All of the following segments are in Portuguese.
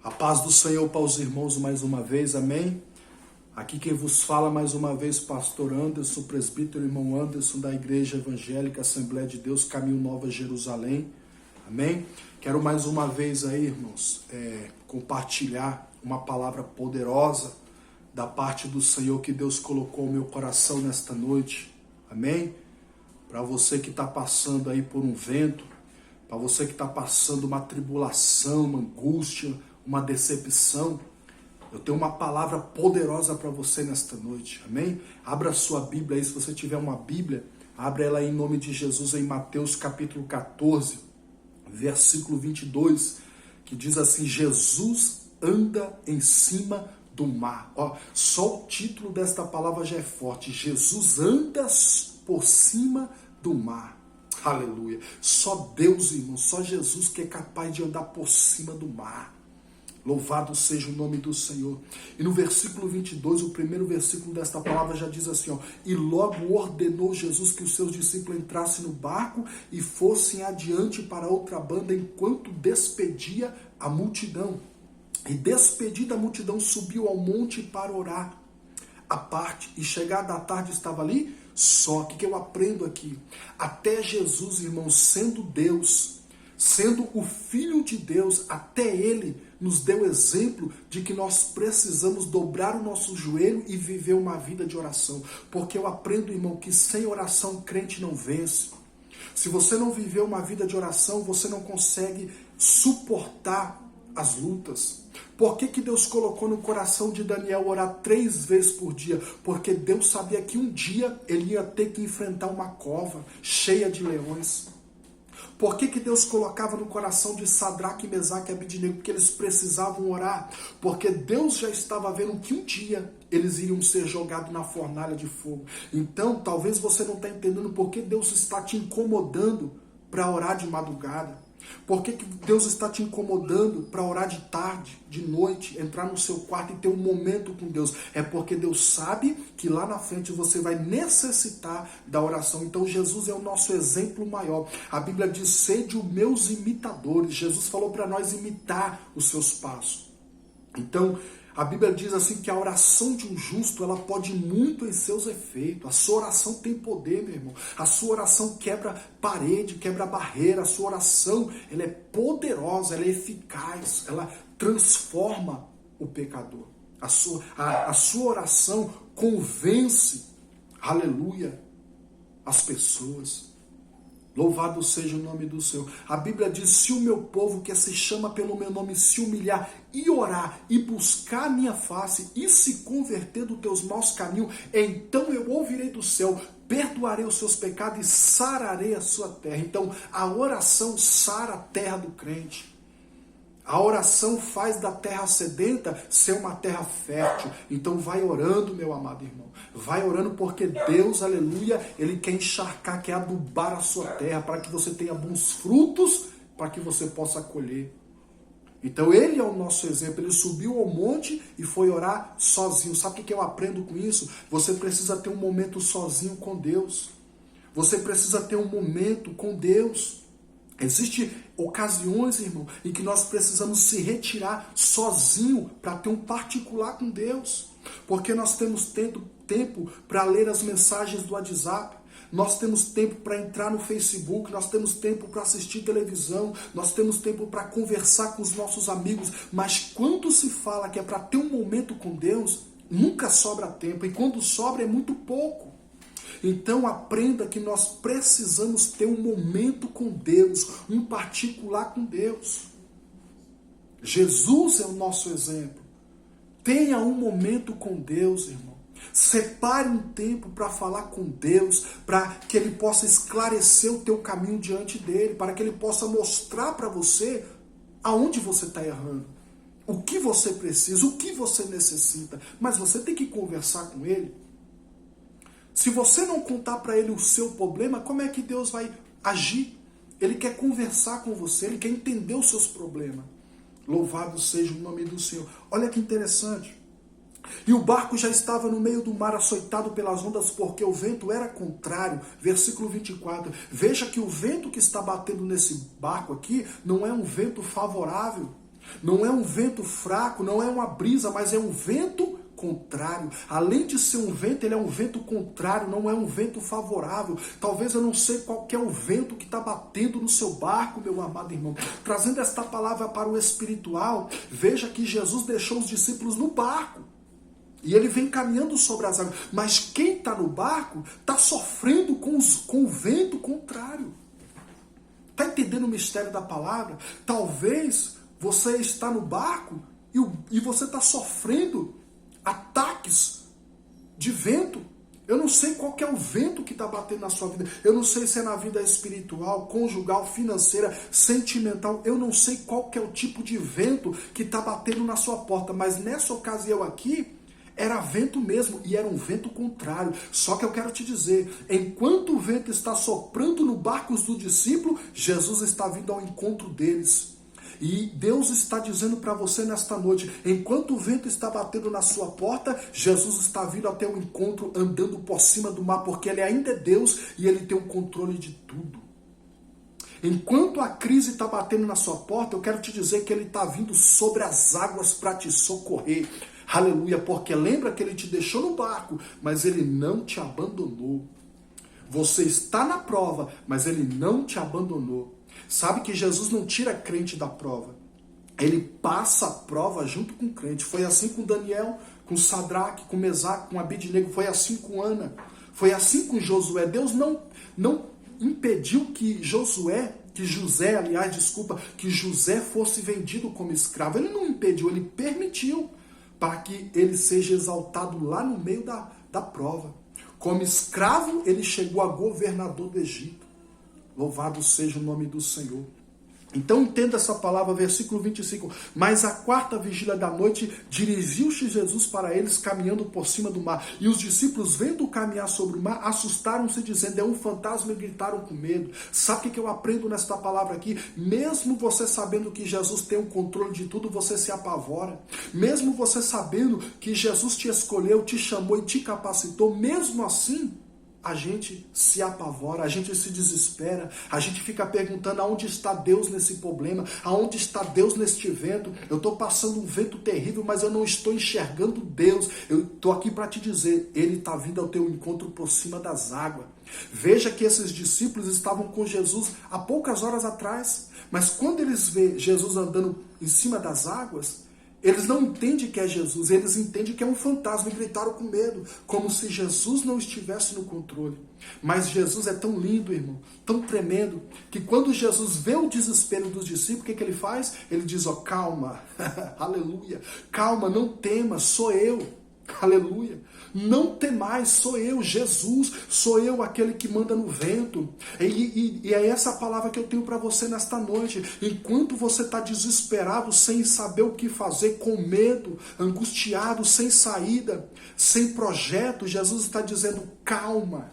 A paz do Senhor para os irmãos mais uma vez, amém? Aqui quem vos fala mais uma vez, pastor Anderson, presbítero irmão Anderson da Igreja Evangélica Assembleia de Deus, Caminho Nova Jerusalém, amém? Quero mais uma vez aí, irmãos, compartilhar uma palavra poderosa da parte do Senhor que Deus colocou no meu coração nesta noite, amém? Para você que está passando aí por um vento, para você que está passando uma tribulação, uma angústia, uma decepção, eu tenho uma palavra poderosa para você nesta noite, amém? Abra sua Bíblia aí, se você tiver uma Bíblia, abra ela aí em nome de Jesus em Mateus capítulo 14, versículo 22, que diz assim: Jesus anda em cima do mar. Ó, só o título desta palavra já é forte. Jesus anda por cima do mar. Aleluia. Só Deus, irmão, só Jesus que é capaz de andar por cima do mar. Louvado seja o nome do Senhor. E no versículo 22, o primeiro versículo desta palavra já diz assim, ó: e logo ordenou Jesus que os seus discípulos entrassem no barco e fossem adiante para outra banda, enquanto despedia a multidão. E despedida a multidão, subiu ao monte para orar à parte. E chegada a tarde estava ali só. O que eu aprendo aqui? Até Jesus, irmão, sendo Deus, sendo o Filho de Deus, até Ele nos deu exemplo de que nós precisamos dobrar o nosso joelho e viver uma vida de oração. Porque eu aprendo, irmão, que sem oração crente não vence. Se você não viver uma vida de oração, você não consegue suportar as lutas. Por que Deus colocou no coração de Daniel orar 3 vezes por dia? Porque Deus sabia que um dia ele ia ter que enfrentar uma cova cheia de leões. Por que Deus colocava no coração de Sadraque, Mesaque e Abidnego? Porque eles precisavam orar. Porque Deus já estava vendo que um dia eles iriam ser jogados na fornalha de fogo. Então, talvez você não está entendendo por que Deus está te incomodando para orar de madrugada. Por que Deus está te incomodando para orar de tarde, de noite, entrar no seu quarto e ter um momento com Deus? É porque Deus sabe que lá na frente você vai necessitar da oração. Então Jesus é o nosso exemplo maior. A Bíblia diz: sede os meus imitadores. Jesus falou para nós imitar os seus passos. Então, a Bíblia diz assim que a oração de um justo, ela pode muito em seus efeitos. A sua oração tem poder, meu irmão. A sua oração quebra parede, quebra barreira. A sua oração, ela é poderosa, ela é eficaz. Ela transforma o pecador. A sua oração convence, aleluia, as pessoas. Louvado seja o nome do Senhor. A Bíblia diz: se o meu povo, que se chama pelo meu nome, se humilhar e orar e buscar a minha face e se converter dos teus maus caminhos, então eu ouvirei do céu, perdoarei os seus pecados e sararei a sua terra. Então a oração sara a terra do crente. A oração faz da terra sedenta ser uma terra fértil. Então vai orando, meu amado irmão. Vai orando, porque Deus, aleluia, Ele quer encharcar, quer adubar a sua terra, para que você tenha bons frutos, para que você possa colher. Então Ele é o nosso exemplo. Ele subiu ao monte e foi orar sozinho. Sabe o que eu aprendo com isso? Você precisa ter um momento sozinho com Deus. Você precisa ter um momento com Deus. Existem ocasiões, irmão, em que nós precisamos se retirar sozinho para ter um particular com Deus. Porque nós temos tempo para ler as mensagens do WhatsApp, nós temos tempo para entrar no Facebook, nós temos tempo para assistir televisão, nós temos tempo para conversar com os nossos amigos. Mas quando se fala que é para ter um momento com Deus, nunca sobra tempo. E quando sobra é muito pouco. Então aprenda que nós precisamos ter um momento com Deus, um particular com Deus. Jesus é o nosso exemplo. Tenha um momento com Deus, irmão. Separe um tempo para falar com Deus, para que Ele possa esclarecer o teu caminho diante dEle, para que Ele possa mostrar para você aonde você está errando, o que você precisa, o que você necessita. Mas você tem que conversar com Ele. Se você não contar para Ele o seu problema, como é que Deus vai agir? Ele quer conversar com você, Ele quer entender os seus problemas. Louvado seja o nome do Senhor. Olha que interessante. E o barco já estava no meio do mar, açoitado pelas ondas, porque o vento era contrário. Versículo 24. Veja que o vento que está batendo nesse barco aqui não é um vento favorável. Não é um vento fraco, não é uma brisa, mas é um vento contrário. Além de ser um vento, ele é um vento contrário, não é um vento favorável. Talvez eu não sei qual que é o vento que está batendo no seu barco, meu amado irmão. Trazendo esta palavra para o espiritual, veja que Jesus deixou os discípulos no barco. E ele vem caminhando sobre as águas. Mas quem está no barco está sofrendo com o vento contrário. Está entendendo o mistério da palavra? Talvez você está no barco e você está sofrendo ataques de vento. Eu não sei qual que é o vento que está batendo na sua vida. Eu não sei se é na vida espiritual, conjugal, financeira, sentimental. Eu não sei qual que é o tipo de vento que está batendo na sua porta. Mas nessa ocasião aqui, era vento mesmo, e era um vento contrário. Só que eu quero te dizer, enquanto o vento está soprando no barco do discípulo, Jesus está vindo ao encontro deles. E Deus está dizendo para você nesta noite, enquanto o vento está batendo na sua porta, Jesus está vindo até o encontro, andando por cima do mar, porque Ele ainda é Deus e Ele tem o controle de tudo. Enquanto a crise está batendo na sua porta, eu quero te dizer que Ele está vindo sobre as águas para te socorrer. Aleluia, porque lembra que Ele te deixou no barco, mas Ele não te abandonou. Você está na prova, mas Ele não te abandonou. Sabe que Jesus não tira crente da prova. Ele passa a prova junto com o crente. Foi assim com Daniel, com Sadraque, com Mesaque, com Abidnego. Foi assim com Ana. Foi assim com Josué. Deus não impediu que José fosse vendido como escravo. Ele não impediu, ele permitiu para que ele seja exaltado lá no meio da prova. Como escravo, ele chegou a governador do Egito. Louvado seja o nome do Senhor. Então entenda essa palavra, versículo 25. Mas à quarta vigília da noite, dirigiu-se Jesus para eles, caminhando por cima do mar. E os discípulos, vendo-o caminhar sobre o mar, assustaram-se, dizendo, é um fantasma, e gritaram com medo. Sabe o que eu aprendo nesta palavra aqui? Mesmo você sabendo que Jesus tem o controle de tudo, você se apavora. Mesmo você sabendo que Jesus te escolheu, te chamou e te capacitou, mesmo assim, a gente se apavora, a gente se desespera, a gente fica perguntando aonde está Deus nesse problema, aonde está Deus neste vento. Eu estou passando um vento terrível, mas eu não estou enxergando Deus. Eu estou aqui para te dizer, Ele está vindo ao teu encontro por cima das águas. Veja que esses discípulos estavam com Jesus há poucas horas atrás, mas quando eles vê Jesus andando em cima das águas, eles não entendem que é Jesus, eles entendem que é um fantasma e gritaram com medo, como se Jesus não estivesse no controle. Mas Jesus é tão lindo, irmão, tão tremendo, que quando Jesus vê o desespero dos discípulos, o que ele faz? Ele diz, ó, calma, aleluia, calma, não tema, sou eu, aleluia. Não temais, sou eu, Jesus, sou eu aquele que manda no vento. E é essa palavra que eu tenho para você nesta noite. Enquanto você está desesperado, sem saber o que fazer, com medo, angustiado, sem saída, sem projeto, Jesus está dizendo, calma.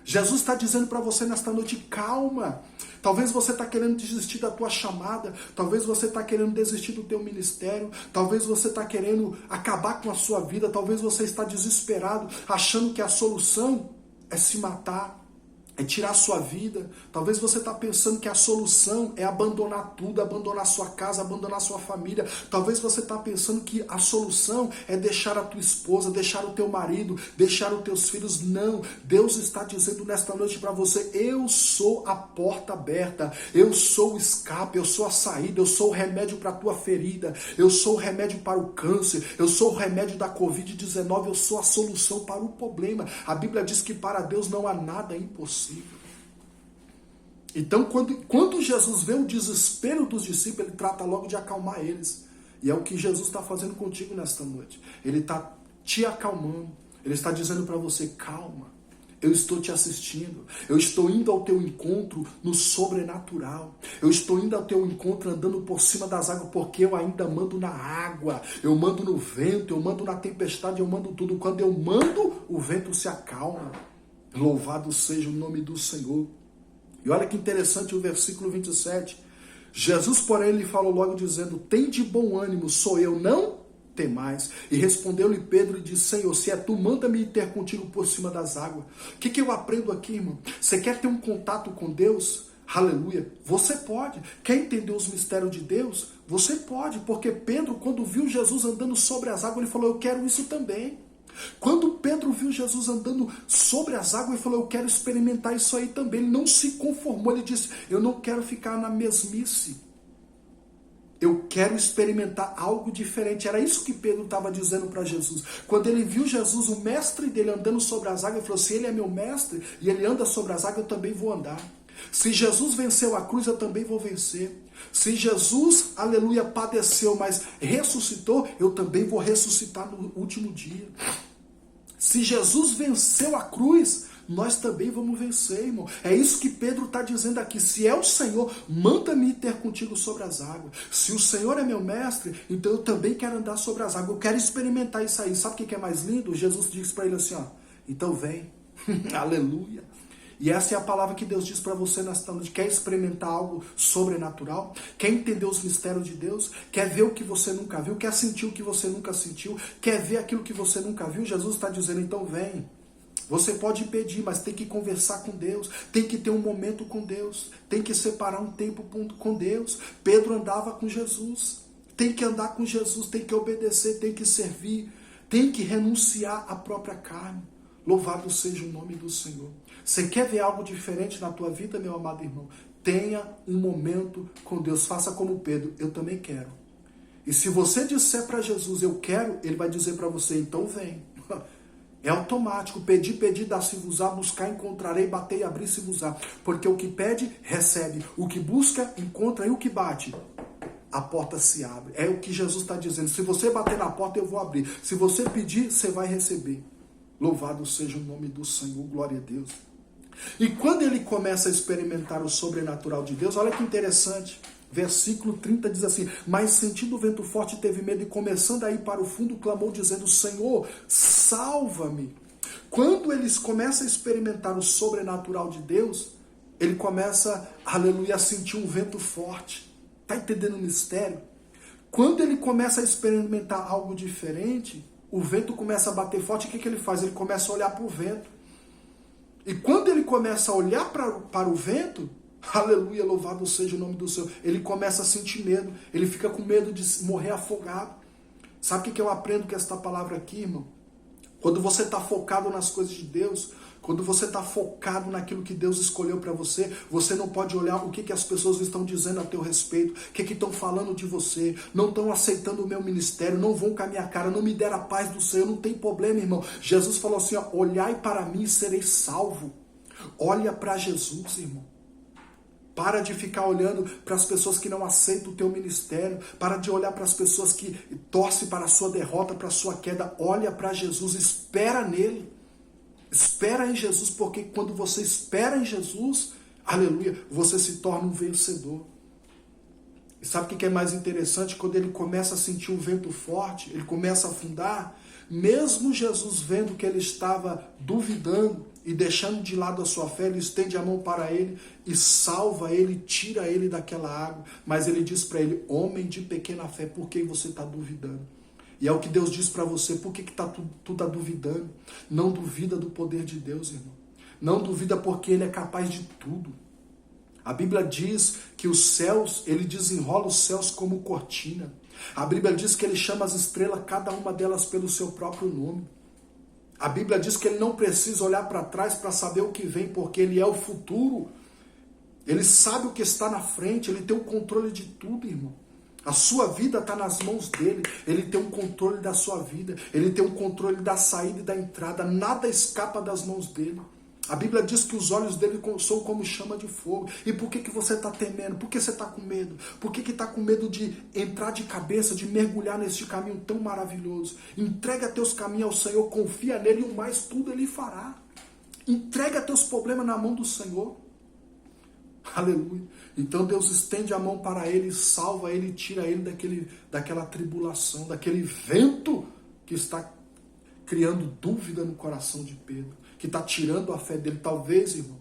Jesus está dizendo para você nesta noite, calma. Talvez você está querendo desistir da tua chamada, talvez você está querendo desistir do teu ministério, talvez você está querendo acabar com a sua vida, talvez você está desesperado, achando que a solução é se matar, é tirar a sua vida. Talvez você está pensando que a solução é abandonar tudo, abandonar sua casa, abandonar sua família. Talvez você está pensando que a solução é deixar a tua esposa, deixar o teu marido, deixar os teus filhos. Não, Deus está dizendo nesta noite para você, eu sou a porta aberta, eu sou o escape, eu sou a saída, eu sou o remédio para a tua ferida, eu sou o remédio para o câncer, eu sou o remédio da Covid-19, eu sou a solução para o problema. A Bíblia diz que para Deus não há nada impossível. Então, quando Jesus vê o desespero dos discípulos, ele trata logo de acalmar eles. E é o que Jesus está fazendo contigo nesta noite. Ele está te acalmando. Ele está dizendo para você, calma, eu estou te assistindo. Eu estou indo ao teu encontro no sobrenatural. Eu estou indo ao teu encontro andando por cima das águas, porque eu ainda mando na água. Eu mando no vento, eu mando na tempestade, eu mando tudo. Quando eu mando, o vento se acalma. Louvado seja o nome do Senhor. E olha que interessante o versículo 27. Jesus, porém, lhe falou logo dizendo, tem de bom ânimo, sou eu, não temais. E respondeu-lhe Pedro e disse, Senhor, se é tu, manda-me ir ter contigo por cima das águas. O que eu aprendo aqui, irmão? Você quer ter um contato com Deus? Aleluia. Você pode. Quer entender os mistérios de Deus? Você pode, porque Pedro, quando viu Jesus andando sobre as águas, ele falou, eu quero isso também. Quando Pedro viu Jesus andando sobre as águas, ele falou, eu quero experimentar isso aí também. Ele não se conformou, ele disse, eu não quero ficar na mesmice. Eu quero experimentar algo diferente. Era isso que Pedro estava dizendo para Jesus. Quando ele viu Jesus, o mestre dele, andando sobre as águas, ele falou, se ele é meu mestre e ele anda sobre as águas, eu também vou andar. Se Jesus venceu a cruz, eu também vou vencer. Se Jesus, aleluia, padeceu, mas ressuscitou, eu também vou ressuscitar no último dia. Se Jesus venceu a cruz, nós também vamos vencer, irmão. É isso que Pedro está dizendo aqui. Se é o Senhor, manda-me ter contigo sobre as águas. Se o Senhor é meu mestre, então eu também quero andar sobre as águas. Eu quero experimentar isso aí. Sabe o que é mais lindo? Jesus diz para ele assim, ó, então vem. Aleluia. E essa é a palavra que Deus diz para você nesta noite. Quer experimentar algo sobrenatural? Quer entender os mistérios de Deus? Quer ver o que você nunca viu? Quer sentir o que você nunca sentiu? Quer ver aquilo que você nunca viu? Jesus está dizendo, então vem. Você pode pedir, mas tem que conversar com Deus. Tem que ter um momento com Deus. Tem que separar um tempo com Deus. Pedro andava com Jesus. Tem que andar com Jesus, tem que obedecer, tem que servir. Tem que renunciar à própria carne. Louvado seja o nome do Senhor. Você quer ver algo diferente na tua vida, meu amado irmão? Tenha um momento com Deus. Faça como Pedro, eu também quero. E se você disser para Jesus, eu quero, ele vai dizer para você, então vem. É automático. Pedir, dar-se-vos-á, buscar, encontrarei, bater e abrir-se-vos-á. Porque o que pede, recebe. O que busca, encontra. E o que bate, a porta se abre. É o que Jesus está dizendo. Se você bater na porta, eu vou abrir. Se você pedir, você vai receber. Louvado seja o nome do Senhor, glória a Deus. E quando ele começa a experimentar o sobrenatural de Deus, olha que interessante. Versículo 30 diz assim, mas sentindo o vento forte teve medo e começando a ir para o fundo clamou dizendo, Senhor, salva-me. Quando eles começam a experimentar o sobrenatural de Deus, ele começa, aleluia, a sentir um vento forte. Está entendendo o mistério? Quando ele começa a experimentar algo diferente, o vento começa a bater forte, o que ele faz? Ele começa a olhar para o vento. E quando ele começa a olhar para o vento, aleluia, louvado seja o nome do Senhor, ele começa a sentir medo, ele fica com medo de morrer afogado. Sabe o que eu aprendo com esta palavra aqui, irmão? Quando você está focado nas coisas de Deus, quando você está focado naquilo que Deus escolheu para você, você não pode olhar o que as pessoas estão dizendo a teu respeito, o que estão falando de você, não estão aceitando o meu ministério, não vão com a minha cara, não me deram a paz do Senhor, não tem problema, irmão. Jesus falou assim, ó, olhai para mim e serei salvo. Olha para Jesus, irmão. Para de ficar olhando para as pessoas que não aceitam o teu ministério. Para de olhar para as pessoas que torcem para a sua derrota, para a sua queda. Olha para Jesus, espera nele. Espera em Jesus, porque quando você espera em Jesus, aleluia, você se torna um vencedor. E sabe o que é mais interessante? Quando ele começa a sentir um vento forte, ele começa a afundar, mesmo Jesus vendo que ele estava duvidando e deixando de lado a sua fé, ele estende a mão para ele e salva ele, tira ele daquela água. Mas ele diz para ele, homem de pequena fé, por que você está duvidando? E é o que Deus diz para você, por que tu está duvidando? Não duvida do poder de Deus, irmão. Não duvida porque Ele é capaz de tudo. A Bíblia diz que os céus, Ele desenrola os céus como cortina. A Bíblia diz que Ele chama as estrelas, cada uma delas pelo seu próprio nome. A Bíblia diz que Ele não precisa olhar para trás para saber o que vem, porque Ele é o futuro. Ele sabe o que está na frente, Ele tem o controle de tudo, irmão. A sua vida está nas mãos dele, ele tem um controle da sua vida, ele tem um controle da saída e da entrada, nada escapa das mãos dele. A Bíblia diz que os olhos dele são como chama de fogo. E por que você está temendo? Por que você está com medo? Por que está com medo de entrar de cabeça, de mergulhar nesse caminho tão maravilhoso? Entrega teus caminhos ao Senhor, confia nele e o mais tudo ele fará. Entrega teus problemas na mão do Senhor. Aleluia. Então Deus estende a mão para ele, salva ele, tira ele daquela tribulação, daquele vento que está criando dúvida no coração de Pedro, que está tirando a fé dele. Talvez, irmão,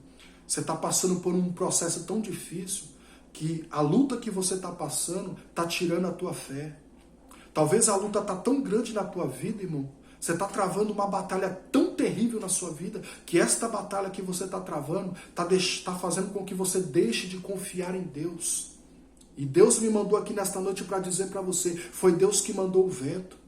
você está passando por um processo tão difícil que a luta que você está passando está tirando a tua fé. Talvez a luta está tão grande na tua vida, irmão, você está travando uma batalha tão terrível na sua vida, que esta batalha que você está travando está fazendo com que você deixe de confiar em Deus. E Deus me mandou aqui nesta noite para dizer para você, foi Deus que mandou o vento.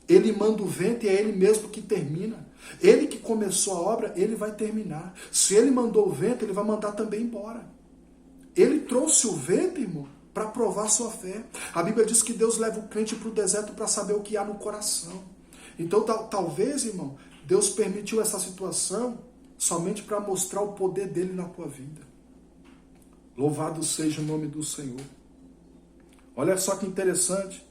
Ele manda o vento e é Ele mesmo que termina. Ele que começou a obra, Ele vai terminar. Se Ele mandou o vento, Ele vai mandar também embora. Ele trouxe o vento, irmão, para provar sua fé. A Bíblia diz que Deus leva o crente para o deserto para saber o que há no coração. Então, talvez, irmão, Deus permitiu essa situação somente para mostrar o poder dele na tua vida. Louvado seja o nome do Senhor. Olha só que interessante.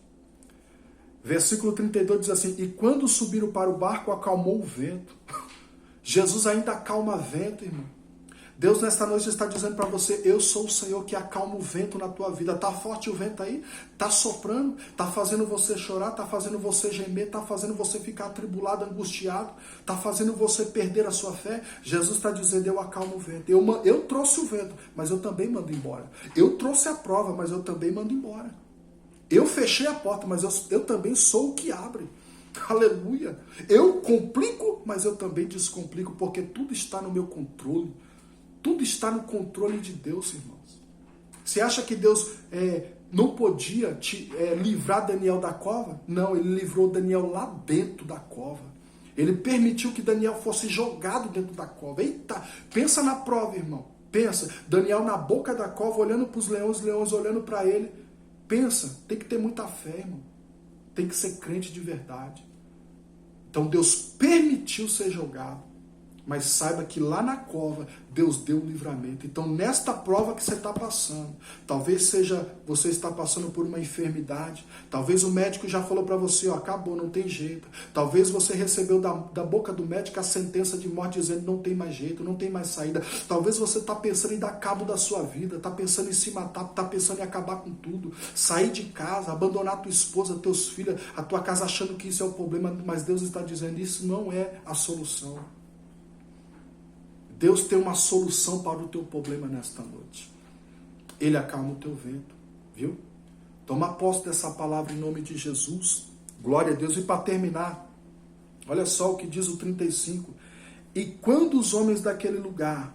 Versículo 32 diz assim, e quando subiram para o barco, acalmou o vento. Jesus ainda acalma vento, irmão. Deus nesta noite está dizendo para você, eu sou o Senhor que acalma o vento na tua vida. Está forte o vento aí? Está soprando? Está fazendo você chorar? Está fazendo você gemer? Está fazendo você ficar atribulado, angustiado? Está fazendo você perder a sua fé? Jesus está dizendo, eu acalmo o vento. Eu trouxe o vento, mas eu também mando embora. Eu trouxe a prova, mas eu também mando embora. Eu fechei a porta, mas eu também sou o que abre. Aleluia. Eu complico, mas eu também descomplico, porque tudo está no meu controle. Tudo está no controle de Deus, irmãos. Você acha que Deus não podia livrar Daniel da cova? Não, ele livrou Daniel lá dentro da cova. Ele permitiu que Daniel fosse jogado dentro da cova. Eita, pensa na prova, irmão. Pensa, Daniel na boca da cova, olhando para os leões olhando para ele. Pensa, tem que ter muita fé, irmão. Tem que ser crente de verdade. Então Deus permitiu ser jogado. Mas saiba que lá na cova, Deus deu o livramento. Então, nesta prova que você está passando, talvez você está passando por uma enfermidade, talvez o médico já falou para você, ó, acabou, não tem jeito. Talvez você recebeu da boca do médico a sentença de morte dizendo, não tem mais jeito, não tem mais saída. Talvez você está pensando em dar cabo da sua vida, está pensando em se matar, está pensando em acabar com tudo, sair de casa, abandonar a tua esposa, teus filhos, a tua casa achando que isso é o problema, mas Deus está dizendo, isso não é a solução. Deus tem uma solução para o teu problema nesta noite. Ele acalma o teu vento, viu? Toma posse dessa palavra em nome de Jesus. Glória a Deus. E para terminar, olha só o que diz o 35. E quando os homens daquele lugar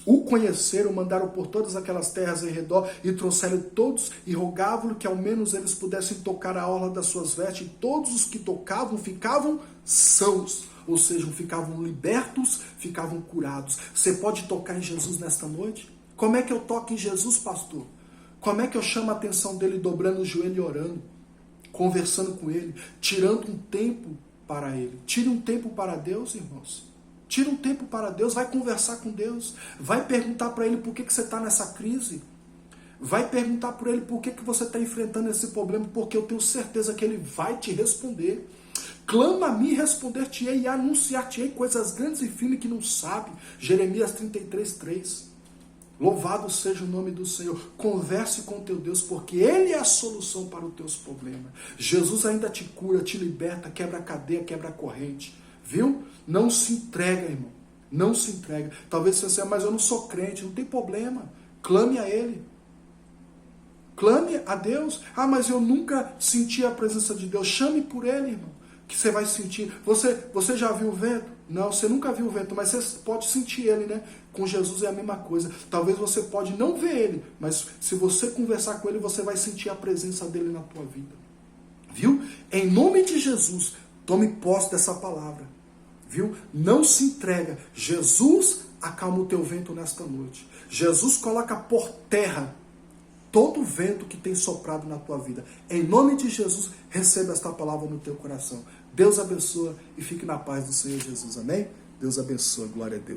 o conheceram, mandaram por todas aquelas terras em redor e trouxeram todos e rogavam-lhe que ao menos eles pudessem tocar a orla das suas vestes. E todos os que tocavam ficavam sãos. Ou seja, ficavam libertos, ficavam curados. Você pode tocar em Jesus nesta noite? Como é que eu toco em Jesus, pastor? Como é que eu chamo a atenção dele dobrando o joelho e orando? Conversando com ele, tirando um tempo para ele. Tire um tempo para Deus, irmãos. Tira um tempo para Deus, vai conversar com Deus. Vai perguntar para ele por que você está nessa crise. Vai perguntar para ele por que você está enfrentando esse problema, porque eu tenho certeza que ele vai te responder. Clama a mim, responder-te-ei e anunciar-te-ei coisas grandes e firmes que não sabe. Jeremias 33:3. Louvado seja o nome do Senhor. Converse com teu Deus, porque Ele é a solução para os teus problemas. Jesus ainda te cura, te liberta, quebra a cadeia, quebra a corrente. Viu? Não se entrega, irmão. Não se entrega. Talvez você seja, mas eu não sou crente, não tem problema. Clame a Ele. Clame a Deus. Ah, mas eu nunca senti a presença de Deus. Chame por Ele, irmão. Que você vai sentir. Você já viu o vento? Não, você nunca viu o vento, mas você pode sentir ele, né? Com Jesus é a mesma coisa. Talvez você pode não ver ele, mas se você conversar com ele, você vai sentir a presença dele na tua vida. Viu? Em nome de Jesus, tome posse dessa palavra. Viu? Não se entrega. Jesus acalma o teu vento nesta noite. Jesus coloca por terra todo o vento que tem soprado na tua vida. Em nome de Jesus, receba esta palavra no teu coração. Deus abençoa e fique na paz do Senhor Jesus. Amém? Deus abençoa. Glória a Deus.